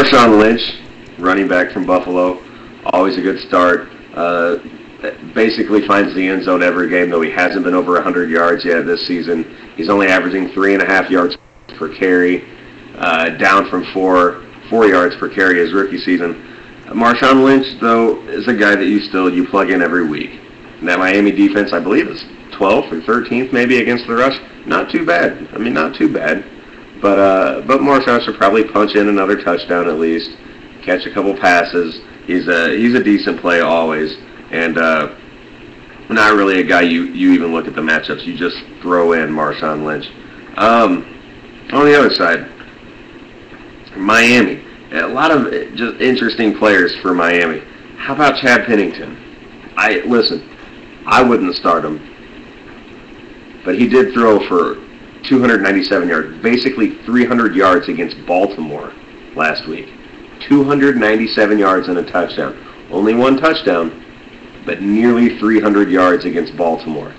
Marshawn Lynch, running back from Buffalo, always a good start. Basically finds the end zone every game, though he hasn't been over 100 yards yet this season. He's only averaging 3.5 yards per carry, down from 4 yards per carry his rookie season. Marshawn Lynch, though, is a guy that you plug in every week. And that Miami defense, I believe, is 12th or 13th maybe against the rush. Not too bad. I mean, not too bad. But Marshawn should probably punch in another touchdown at least, catch a couple passes. He's a decent play always, and not really a guy you even look at the matchups. You just throw in Marshawn Lynch. On the other side, Miami. A lot of just interesting players for Miami. How about Chad Pennington? Listen, I wouldn't start him, but he did throw for 297 yards, basically 300 yards against Baltimore last week. 297 yards and a touchdown. Only one touchdown, but nearly 300 yards against Baltimore.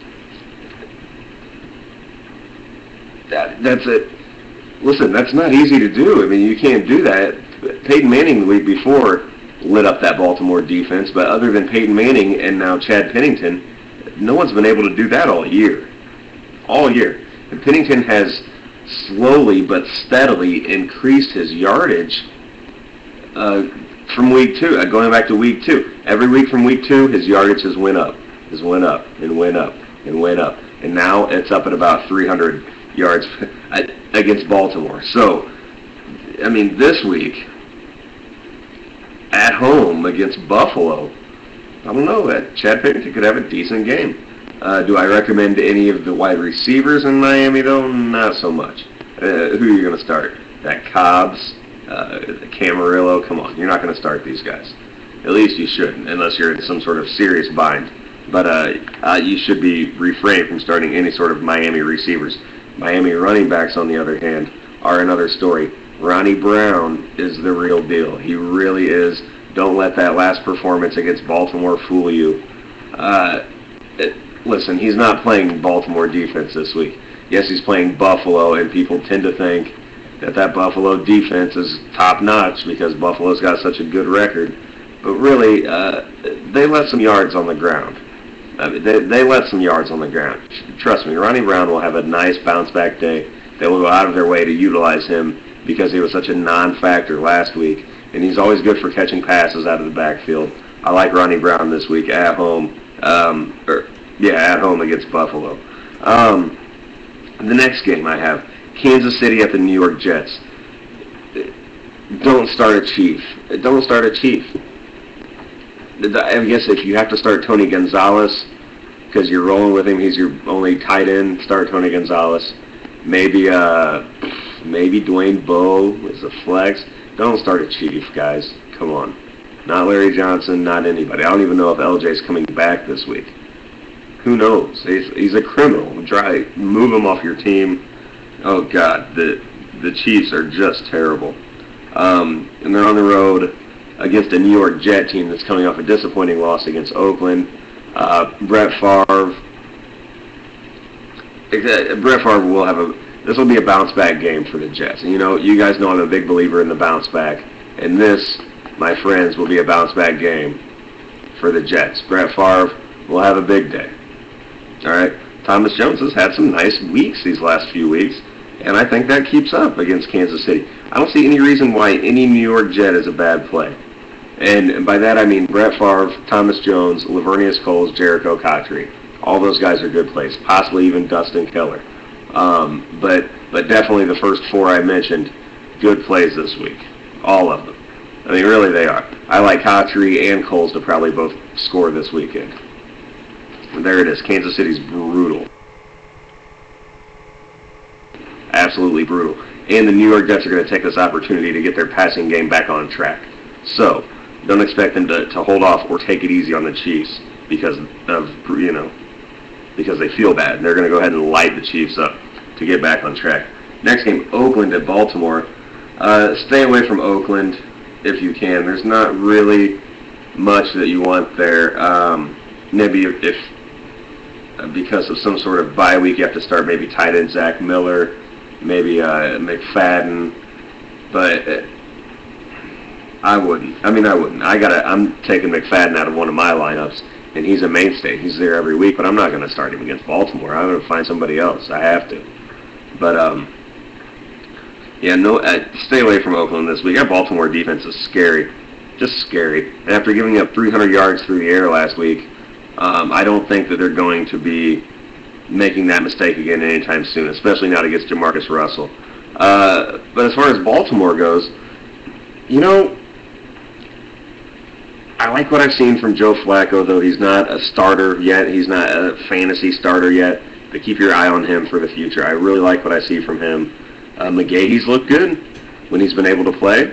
That's it. Listen, that's not easy to do. I mean, you can't do that. Peyton Manning the week before lit up that Baltimore defense, but other than Peyton Manning and now Chad Pennington, no one's been able to do that all year. All year. And Pennington has slowly but steadily increased his yardage from week 2, going back to week 2. Every week from week 2, his yardage has went up, and went up, and went up. And now it's up at about 300 yards against Baltimore. So, I mean, this week, at home against Buffalo, I don't know, Chad Pennington could have a decent game. Do I recommend any of the wide receivers in Miami, though? Not so much. Who are you going to start? That Cobbs, Camarillo? Come on, you're not going to start these guys. At least you shouldn't, unless you're in some sort of serious bind. But you should be refrained from starting any sort of Miami receivers. Miami running backs, on the other hand, are another story. Ronnie Brown is the real deal. He really is. Don't let that last performance against Baltimore fool you. Listen, he's not playing Baltimore defense this week. Yes, he's playing Buffalo, and people tend to think that Buffalo defense is top-notch because Buffalo's got such a good record. But really, they let some yards on the ground. I mean, they let some yards on the ground. Trust me, Ronnie Brown will have a nice bounce-back day. They will go out of their way to utilize him because he was such a non-factor last week, and he's always good for catching passes out of the backfield. I like Ronnie Brown this week at home. At home against Buffalo. The next game I have, Kansas City at the New York Jets. Don't start a Chief. Don't start a Chief. I guess if you have to start Tony Gonzalez because you're rolling with him, he's your only tight end, start Tony Gonzalez. Maybe Dwayne Bowe is a flex. Don't start a Chief, guys. Come on. Not Larry Johnson, not anybody. I don't even know if LJ's coming back this week. Who knows? He's a criminal. Move him off your team. Oh, God. The Chiefs are just terrible. And they're on the road against a New York Jet team that's coming off a disappointing loss against Oakland. Brett Favre will have this will be a bounce-back game for the Jets. And, you guys know I'm a big believer in the bounce-back. And this, my friends, will be a bounce-back game for the Jets. Brett Favre will have a big day. All right, Thomas Jones has had some nice weeks these last few weeks, and I think that keeps up against Kansas City. I don't see any reason why any New York Jet is a bad play. And by that I mean Brett Favre, Thomas Jones, Lavernius Coles, Jericho Cotchery. All those guys are good plays, possibly even Dustin Keller. But definitely the first 4 I mentioned, good plays this week. All of them. I mean, really they are. I like Cotchery and Coles to probably both score this weekend. There it is. Kansas City's brutal. Absolutely brutal. And the New York Jets are going to take this opportunity to get their passing game back on track. So, don't expect them to hold off or take it easy on the Chiefs because they feel bad. They're going to go ahead and light the Chiefs up to get back on track. Next game, Oakland at Baltimore. Stay away from Oakland if you can. There's not really much that you want there. Maybe if because of some sort of bye week, you have to start maybe tight end Zach Miller, maybe McFadden, but I wouldn't. I wouldn't. I'm taking McFadden out of one of my lineups, and he's a mainstay. He's there every week, but I'm not going to start him against Baltimore. I'm going to find somebody else. I have to. But yeah, no. Stay away from Oakland this week. Our Baltimore defense is scary, just scary. And after giving up 300 yards through the air last week, I don't think that they're going to be making that mistake again anytime soon, especially not against Jamarcus Russell. But as far as Baltimore goes, you know, I like what I've seen from Joe Flacco, though he's not a starter yet. He's not a fantasy starter yet, but keep your eye on him for the future. I really like what I see from him. McGahee's looked good when he's been able to play,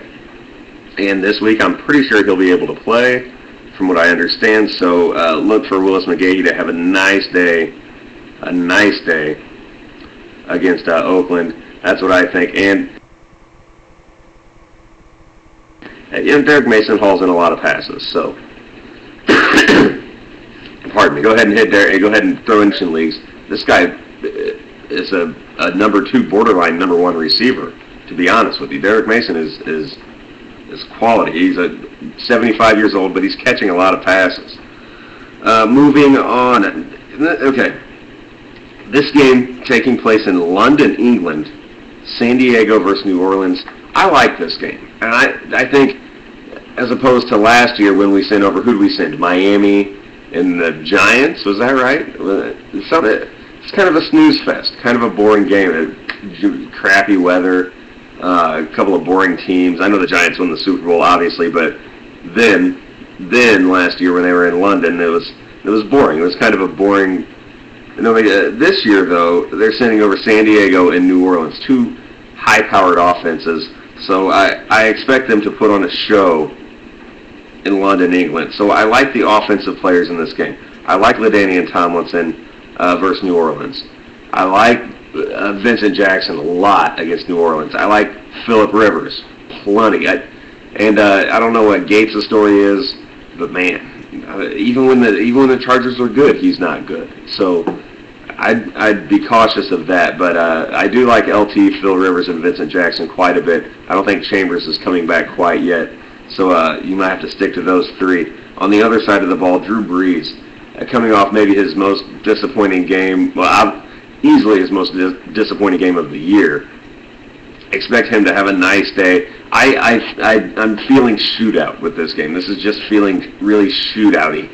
and this week I'm pretty sure he'll be able to play, from what I understand. So look for Willis McGahee to have a nice day against Oakland. That's what I think. And Derek Mason hauls in a lot of passes, so pardon me. Go ahead and hit Derek. Go ahead and throw in leagues. This guy is a number 2, borderline number 1 receiver. To be honest with you, Derek Mason is quality. He's 75 years old, but he's catching a lot of passes. Moving on. Okay, this game taking place in London, England. San Diego versus New Orleans. I like this game, and I think, as opposed to last year when we sent over, who did we send? Miami and the Giants, was that right? It's kind of a snooze fest, kind of a boring game, crappy weather, a couple of boring teams. I know the Giants won the Super Bowl, obviously, but then last year when they were in London, it was boring. It was kind of a boring. This year, though, they're sending over San Diego and New Orleans, 2 high-powered offenses. So I expect them to put on a show in London, England. So I like the offensive players in this game. I like LaDainian Tomlinson versus New Orleans. I like Vincent Jackson a lot against New Orleans. I like Phillip Rivers plenty. I don't know what Gates' story is, but man, even when the Chargers are good, he's not good. So I'd be cautious of that. But I do like LT, Phil Rivers, and Vincent Jackson quite a bit. I don't think Chambers is coming back quite yet. So you might have to stick to those 3. On the other side of the ball, Drew Brees, coming off maybe his most disappointing game. Well, easily his most disappointing game of the year. Expect him to have a nice day. I'm feeling shootout with this game. This is just feeling really shootout-y.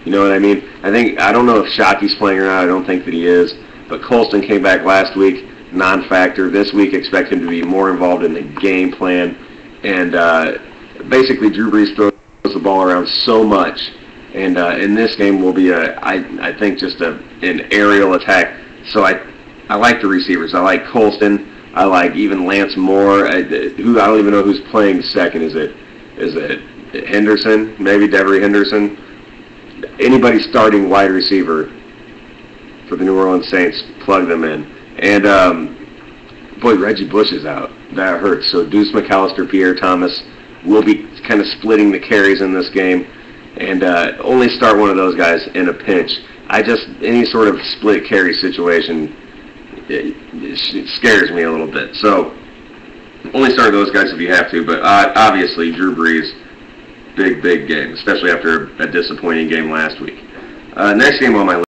You know what I mean? I don't know if Shockey's playing or not. I don't think that he is. But Colston came back last week, non-factor. This week, expect him to be more involved in the game plan. And basically, Drew Brees throws the ball around so much. And in this game will be, I think, just an aerial attack. So I like the receivers. I like Colston. I like even Lance Moore. I don't even know who's playing second. Is it Henderson? Maybe Devery Henderson? Anybody starting wide receiver for the New Orleans Saints, plug them in. And, boy, Reggie Bush is out. That hurts. So Deuce McAllister, Pierre Thomas will be kind of splitting the carries in this game. And only start one of those guys in a pinch. Any sort of split carry situation, it scares me a little bit. So only start those guys if you have to. But obviously, Drew Brees, big game, especially after a disappointing game last week. Next game on my list.